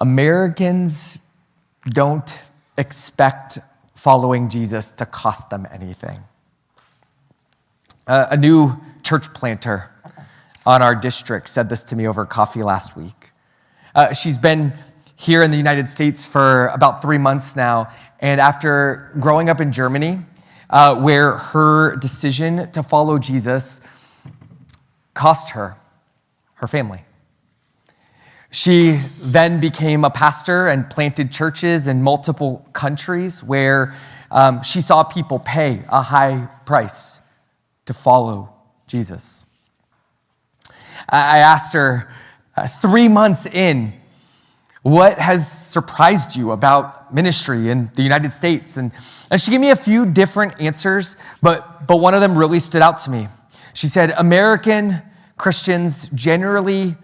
Americans don't expect following Jesus to cost them anything. A new church planter on our district said this to me over coffee last week. She's been here in the United States for about 3 months now, and after growing up in Germany, where her decision to follow Jesus cost her family. She then became a pastor and planted churches in multiple countries where she saw people pay a high price to follow Jesus. I asked her 3 months in, what has surprised you about ministry in the United States? And she gave me a few different answers, but one of them really stood out to me. She said, American Christians genuinely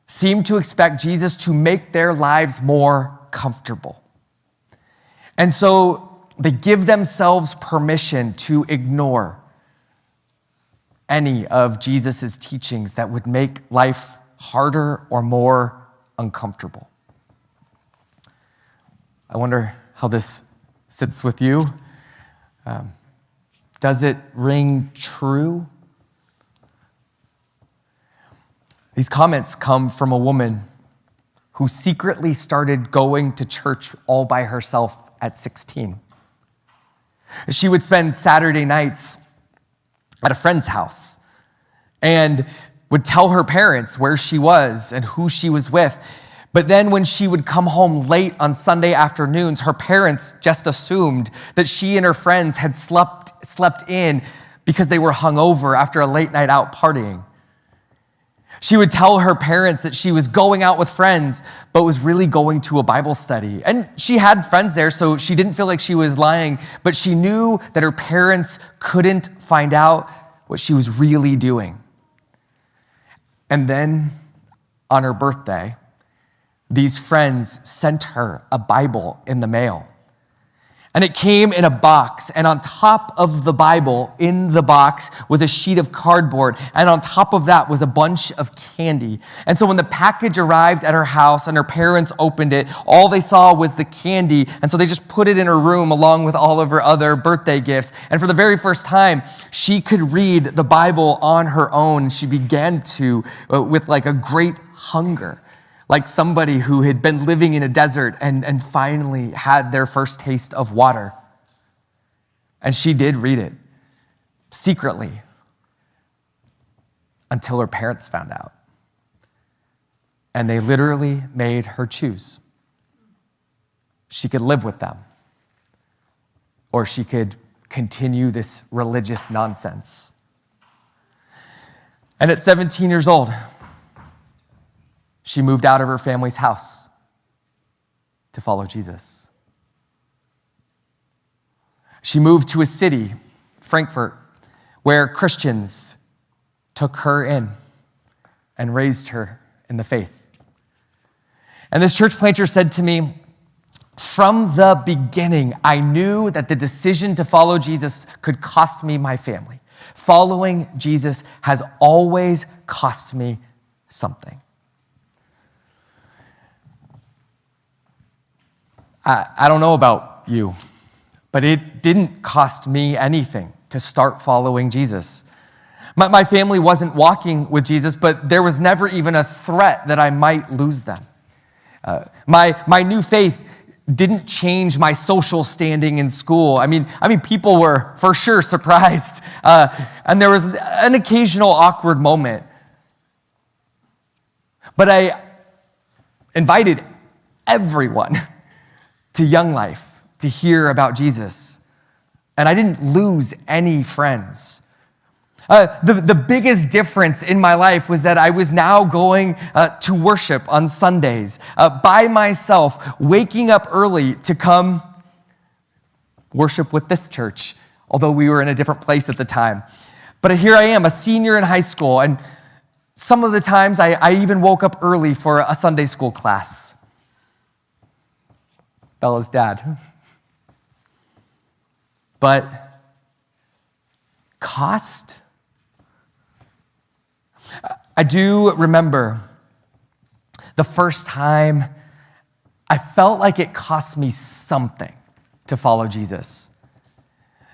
seem to expect Jesus to make their lives more comfortable. And so they give themselves permission to ignore any of Jesus's teachings that would make life harder or more uncomfortable. I wonder how this sits with you. Does it ring true? These comments come from a woman who secretly started going to church all by herself at 16. She would spend Saturday nights at a friend's house and would tell her parents where she was and who she was with. But then when she would come home late on Sunday afternoons, her parents just assumed that she and her friends had slept in because they were hungover after a late night out partying. She would tell her parents that she was going out with friends, but was really going to a Bible study. And she had friends there, so she didn't feel like she was lying, but she knew that her parents couldn't find out what she was really doing. And then on her birthday, these friends sent her a Bible in the mail. And it came in a box, and on top of the Bible, in the box, was a sheet of cardboard, and on top of that was a bunch of candy. And so when the package arrived at her house and her parents opened it, all they saw was the candy, and so they just put it in her room along with all of her other birthday gifts. And for the very first time, she could read the Bible on her own. She began to, with like a great hunger, like somebody who had been living in a desert and finally had their first taste of water. And she did read it secretly until her parents found out. And they literally made her choose. She could live with them, or she could continue this religious nonsense. And at 17 years old, she moved out of her family's house to follow Jesus. She moved to a city, Frankfurt, where Christians took her in and raised her in the faith. And this church planter said to me, from the beginning, I knew that the decision to follow Jesus could cost me my family. Following Jesus has always cost me something. I don't know about you, but it didn't cost me anything to start following Jesus. My family wasn't walking with Jesus, but there was never even a threat that I might lose them. My new faith didn't change my social standing in school. I mean, people were for sure surprised, and there was an occasional awkward moment. But I invited everyone to Young Life to hear about Jesus. And I didn't lose any friends. The biggest difference in my life was that I was now going to worship on Sundays by myself, waking up early to come worship with this church, although we were in a different place at the time. But here I am, a senior in high school, and some of the times I even woke up early for a Sunday school class. Bella's dad. But cost? I do remember the first time, I felt like it cost me something to follow Jesus.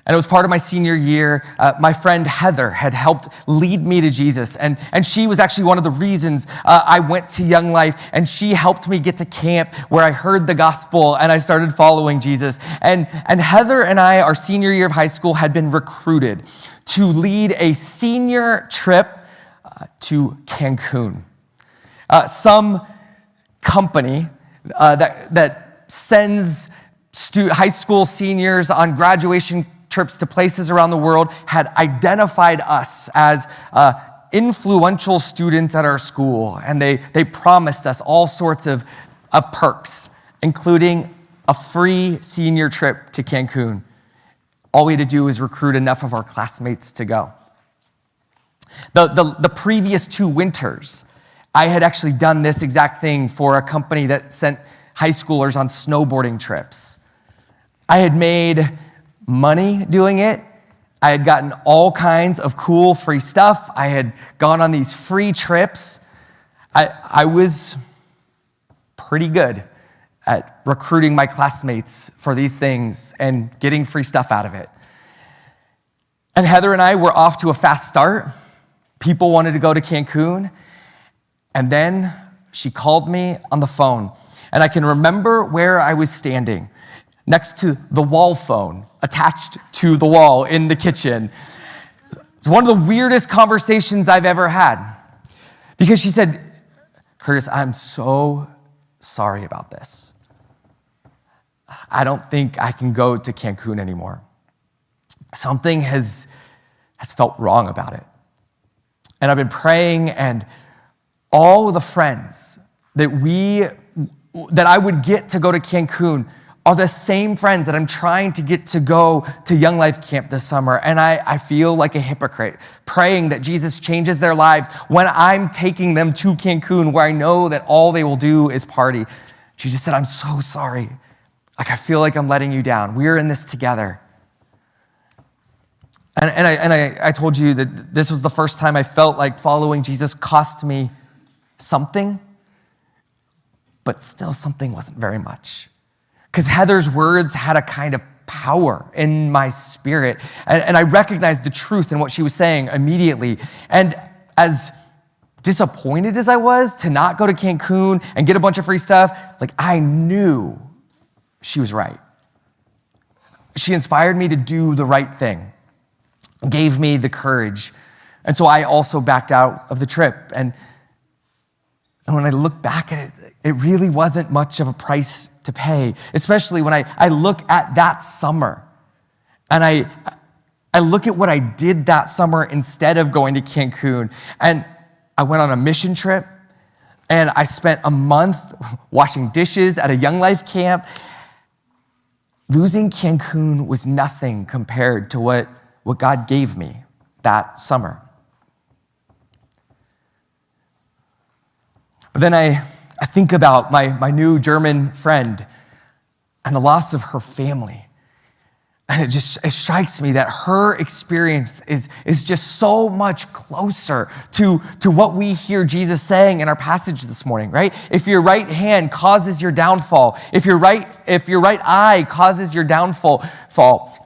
And it was part of my senior year. My friend Heather had helped lead me to Jesus. And she was actually one of the reasons I went to Young Life. And she helped me get to camp where I heard the gospel and I started following Jesus. And Heather and I, our senior year of high school, had been recruited to lead a senior trip to Cancun. Some company that sends high school seniors on graduation trips to places around the world had identified us as influential students at our school, and they promised us all sorts of perks, including a free senior trip to Cancun. All we had to do was recruit enough of our classmates to go. The previous 2 winters, I had actually done this exact thing for a company that sent high schoolers on snowboarding trips. I had made money doing it. I had gotten all kinds of cool free stuff. I had gone on these free trips. I was pretty good at recruiting my classmates for these things and getting free stuff out of it. And Heather and I were off to a fast start. People wanted to go to Cancun. And then she called me on the phone. And I can remember where I was standing, next to the wall phone attached to the wall in the kitchen. It's one of the weirdest conversations I've ever had, because she said, "Curtis, I'm so sorry about this. I don't think I can go to Cancun anymore. Something has felt wrong about it. And I've been praying, and all of the friends that I would get to go to Cancun are the same friends that I'm trying to get to go to Young Life Camp this summer. And I feel like a hypocrite, praying that Jesus changes their lives when I'm taking them to Cancun, where I know that all they will do is party." She just said, "I'm so sorry. Like, I feel like I'm letting you down. We're in this together." And I told you that this was the first time I felt like following Jesus cost me something, but still something wasn't very much. Because Heather's words had a kind of power in my spirit. And I recognized the truth in what she was saying immediately. And as disappointed as I was to not go to Cancun and get a bunch of free stuff, like, I knew she was right. She inspired me to do the right thing, gave me the courage. And so I also backed out of the trip. And when I look back at it, it really wasn't much of a price to pay, especially when I look at that summer. And I look at what I did that summer instead of going to Cancun. And I went on a mission trip, and I spent a month washing dishes at a Young Life camp. Losing Cancun was nothing compared to what God gave me that summer. But then I think about my new German friend and the loss of her family. And it strikes me that her experience is just so much closer to what we hear Jesus saying in our passage this morning, right? If your right hand causes your downfall, if your right eye causes your downfall,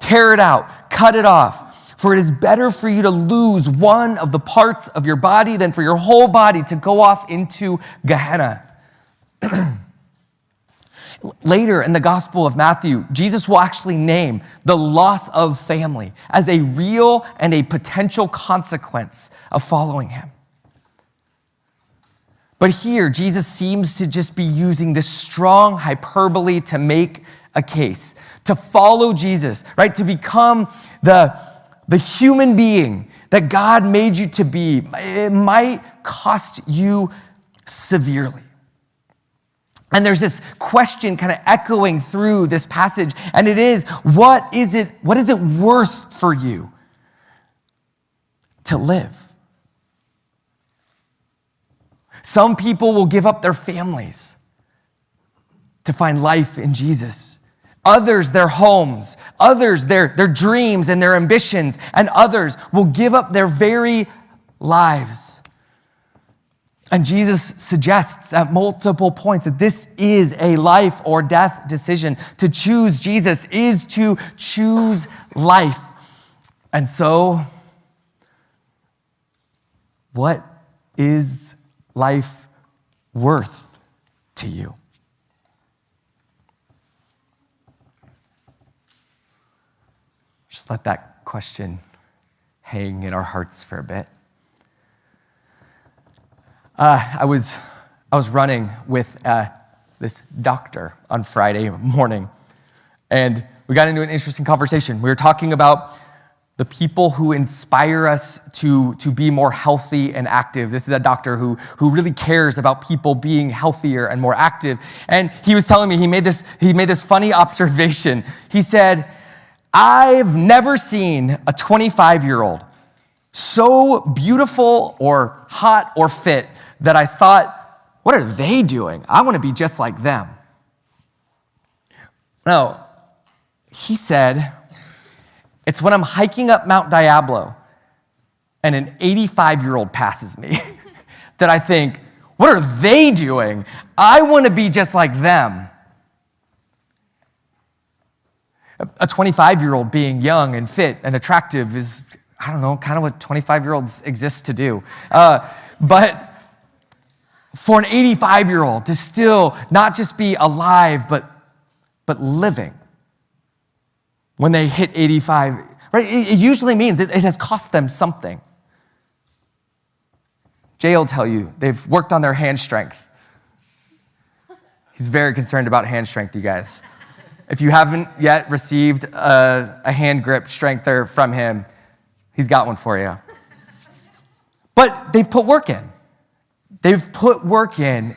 tear it out, cut it off. For it is better for you to lose one of the parts of your body than for your whole body to go off into Gehenna. Later in the Gospel of Matthew, Jesus will actually name the loss of family as a real and a potential consequence of following him. But here, Jesus seems to just be using this strong hyperbole to make a case, to follow Jesus, right? To become the human being that God made you to be. It might cost you severely. And there's this question kind of echoing through this passage, and it is, what is it worth for you to live? Some people will give up their families to find life in Jesus. Others, their homes. Others, their dreams and their ambitions. And others will give up their very lives. And Jesus suggests at multiple points that this is a life or death decision. To choose Jesus is to choose life. And so, what is life worth to you? Just let that question hang in our hearts for a bit. I was running with this doctor on Friday morning, and we got into an interesting conversation. We were talking about the people who inspire us to be more healthy and active. This is a doctor who really cares about people being healthier and more active. And he was telling me, he made this funny observation. He said, I've never seen a 25-year-old so beautiful or hot or fit that I thought, what are they doing? I want to be just like them. No, he said, it's when I'm hiking up Mount Diablo and an 85-year-old passes me that I think, what are they doing? I want to be just like them. A 25-year-old being young and fit and attractive is, I don't know, kind of what 25-year-olds exist to do. But for an 85-year-old to still not just be alive, but living when they hit 85, right? It usually means it has cost them something. Jay will tell you they've worked on their hand strength. He's very concerned about hand strength, you guys. If you haven't yet received a hand grip strengther from him, he's got one for you. But they've put work in. They've put work in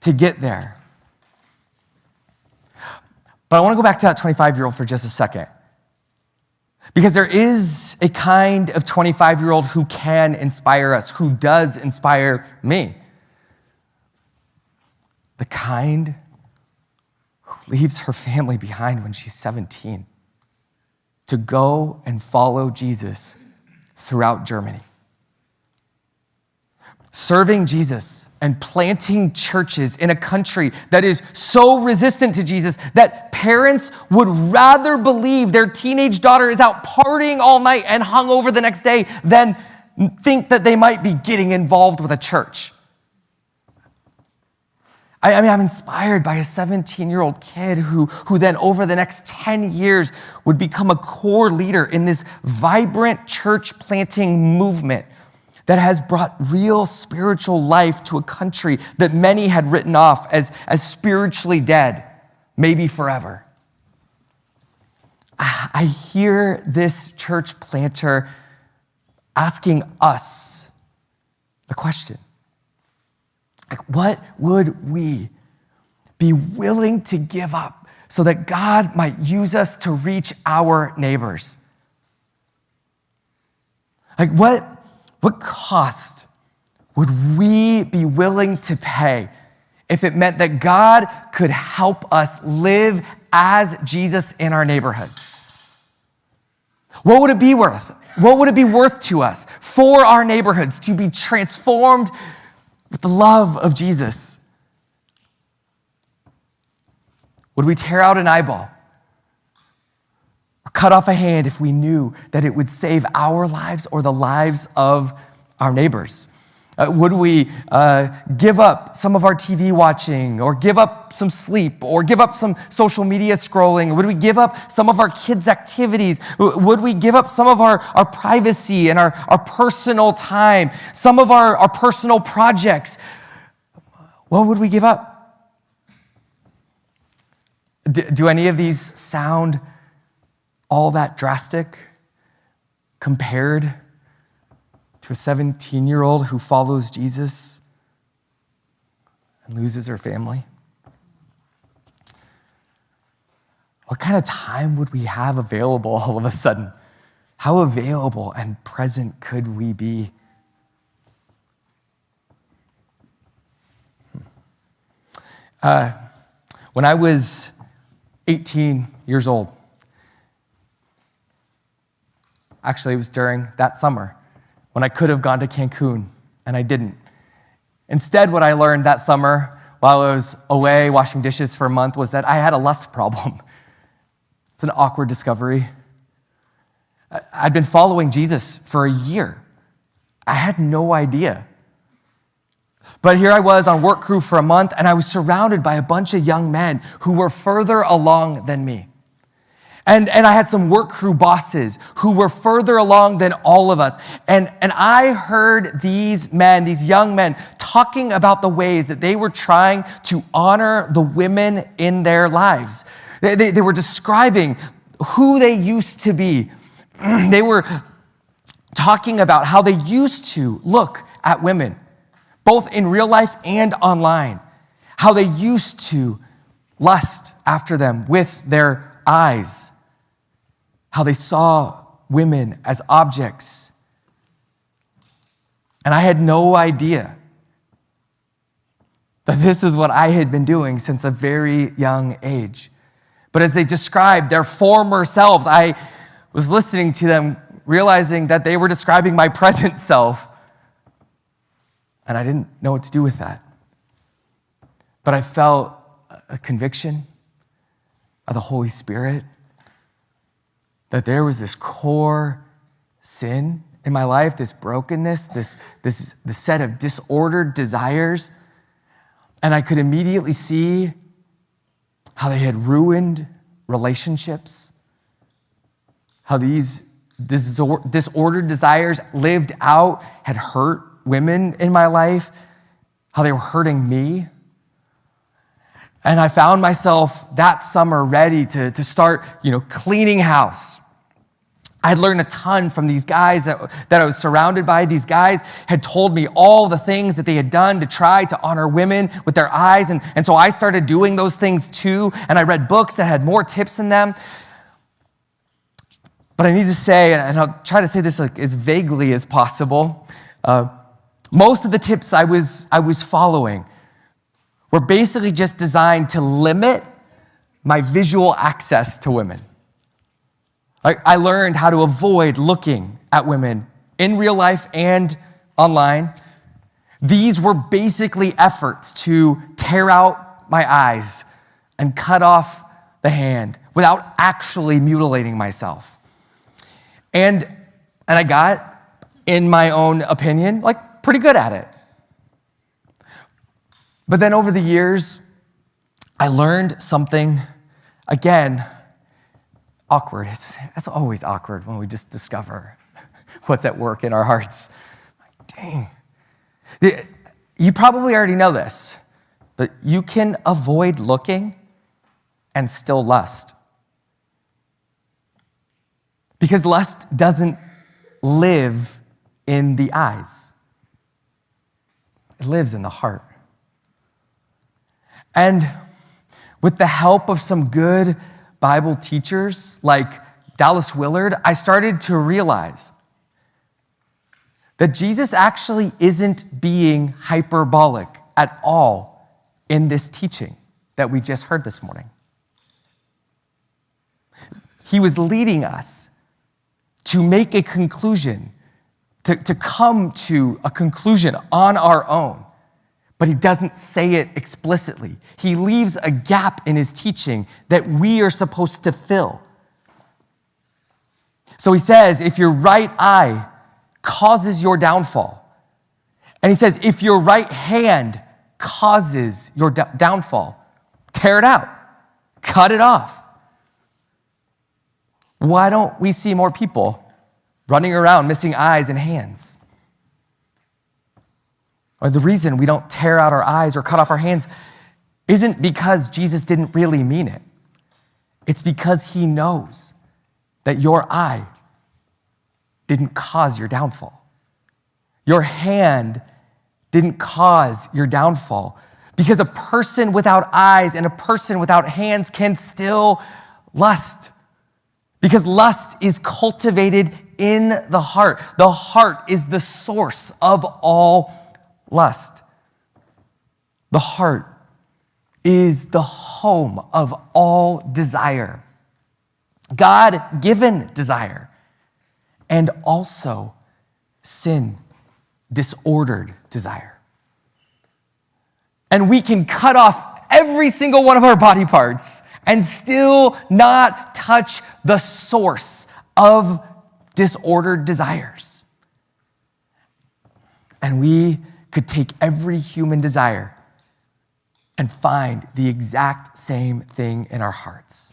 to get there. But I want to go back to that 25-year-old for just a second. Because there is a kind of 25-year-old who can inspire us, who does inspire me. The kind who leaves her family behind when she's 17 to go and follow Jesus throughout Germany. Serving Jesus and planting churches in a country that is so resistant to Jesus that parents would rather believe their teenage daughter is out partying all night and hungover the next day than think that they might be getting involved with a church. I'm inspired by a 17-year-old kid who then over the next 10 years would become a core leader in this vibrant church planting movement that has brought real spiritual life to a country that many had written off as spiritually dead, maybe forever. I hear this church planter asking us the question, like, what would we be willing to give up so that God might use us to reach our neighbors? Like, what cost would we be willing to pay if it meant that God could help us live as Jesus in our neighborhoods? What would it be worth? What would it be worth to us for our neighborhoods to be transformed with the love of Jesus? Would we tear out an eyeball or cut off a hand if we knew that it would save our lives or the lives of our neighbors? Would we give up some of our TV watching or give up some sleep or give up some social media scrolling? Would we give up some of our kids' activities? Would we give up some of our privacy and our personal time, some of our personal projects? What would we give up? Do any of these sound all that drastic compared to a 17-year-old who follows Jesus and loses her family? What kind of time would we have available all of a sudden? How available and present could we be? When I was 18 years old, actually it was during that summer, when I could have gone to Cancun, and I didn't. Instead, what I learned that summer while I was away washing dishes for a month was that I had a lust problem. It's an awkward discovery. I'd been following Jesus for a year. I had no idea. But here I was on work crew for a month, and I was surrounded by a bunch of young men who were further along than me. And I had some work crew bosses who were further along than all of us. And I heard these men, these young men, talking about the ways that they were trying to honor the women in their lives. They were describing who they used to be. They were talking about how they used to look at women, both in real life and online, how they used to lust after them with their eyes, how they saw women as objects. And I had no idea that this is what I had been doing since a very young age. But as they described their former selves, I was listening to them, realizing that they were describing my present self. And I didn't know what to do with that. But I felt a conviction of the Holy Spirit that there was this core sin in my life, this brokenness, this set of disordered desires. And I could immediately see how they had ruined relationships, how these disordered desires lived out had hurt women in my life, how they were hurting me. And I found myself that summer ready to start, cleaning house. I had learned a ton from these guys that I was surrounded by. These guys had told me all the things that they had done to try to honor women with their eyes. And so I started doing those things too. And I read books that had more tips in them. But I need to say, and I'll try to say this as vaguely as possible, most of the tips I was following were basically just designed to limit my visual access to women. I learned how to avoid looking at women in real life and online. These were basically efforts to tear out my eyes and cut off the hand without actually mutilating myself. And I got, in my own opinion, pretty good at it. But then over the years, I learned something, again, awkward. That's always awkward when we just discover what's at work in our hearts. Dang. You probably already know this, but you can avoid looking and still lust. Because lust doesn't live in the eyes. It lives in the heart. And with the help of some good Bible teachers like Dallas Willard, I started to realize that Jesus actually isn't being hyperbolic at all in this teaching that we just heard this morning. He was leading us to make a conclusion, to come to a conclusion on our own. But he doesn't say it explicitly. He leaves a gap in his teaching that we are supposed to fill. So he says, if your right eye causes your downfall, and he says, if your right hand causes your downfall, tear it out, cut it off. Why don't we see more people running around missing eyes and hands? Or the reason we don't tear out our eyes or cut off our hands isn't because Jesus didn't really mean it. It's because he knows that your eye didn't cause your downfall. Your hand didn't cause your downfall. Because a person without eyes and a person without hands can still lust. Because lust is cultivated in the heart. The heart is the source of all lust. The heart is the home of all desire, God-given desire, and also sin, disordered desire. And we can cut off every single one of our body parts and still not touch the source of disordered desires. And we could take every human desire and find the exact same thing in our hearts.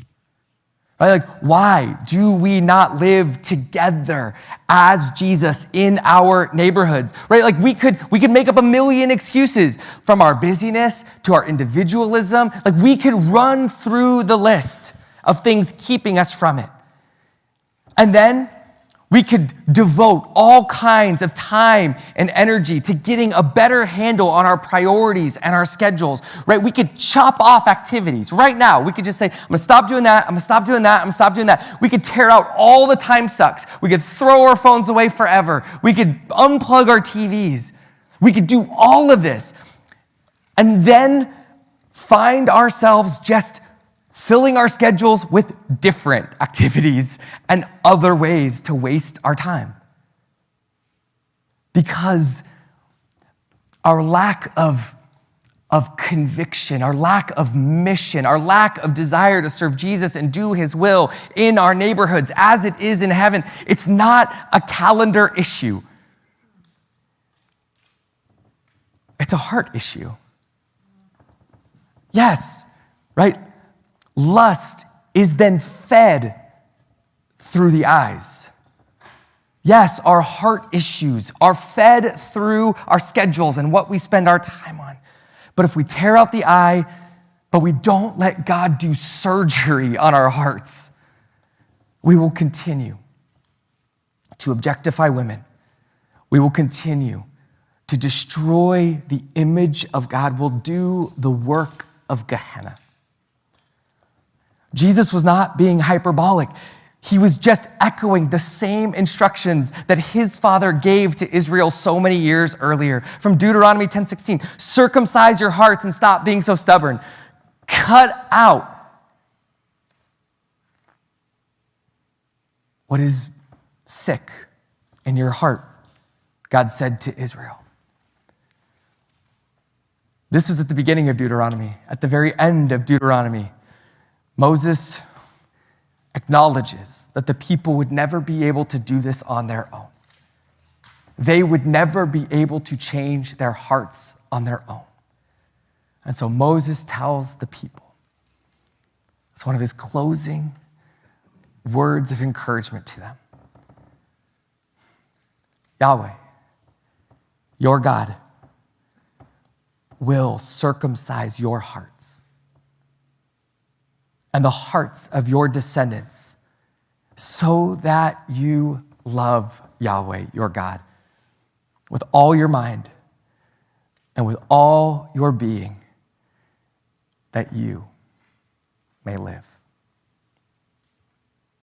Right? Like, why do we not live together as Jesus in our neighborhoods? Right? Like, we could make up a million excuses, from our busyness to our individualism. Like, we could run through the list of things keeping us from it. And then we could devote all kinds of time and energy to getting a better handle on our priorities and our schedules, right? We could chop off activities right now. We could just say, I'm gonna stop doing that, I'm gonna stop doing that, I'm gonna stop doing that. We could tear out all the time sucks. We could throw our phones away forever. We could unplug our TVs. We could do all of this and then find ourselves just filling our schedules with different activities and other ways to waste our time. Because our lack of conviction, our lack of mission, our lack of desire to serve Jesus and do his will in our neighborhoods as it is in heaven, it's not a calendar issue. It's a heart issue. Yes, right? Lust is then fed through the eyes. Yes, our heart issues are fed through our schedules and what we spend our time on. But if we tear out the eye, but we don't let God do surgery on our hearts, we will continue to objectify women. We will continue to destroy the image of God. We'll do the work of Gehenna. Jesus was not being hyperbolic. He was just echoing the same instructions that his father gave to Israel so many years earlier. From Deuteronomy 10:16, circumcise your hearts and stop being so stubborn. Cut out what is sick in your heart, God said to Israel. This was at the beginning of Deuteronomy. At the very end of Deuteronomy, Moses acknowledges that the people would never be able to do this on their own. They would never be able to change their hearts on their own. And so Moses tells the people, it's one of his closing words of encouragement to them. Yahweh, your God, will circumcise your hearts and the hearts of your descendants, so that you love Yahweh, your God, with all your mind and with all your being, that you may live.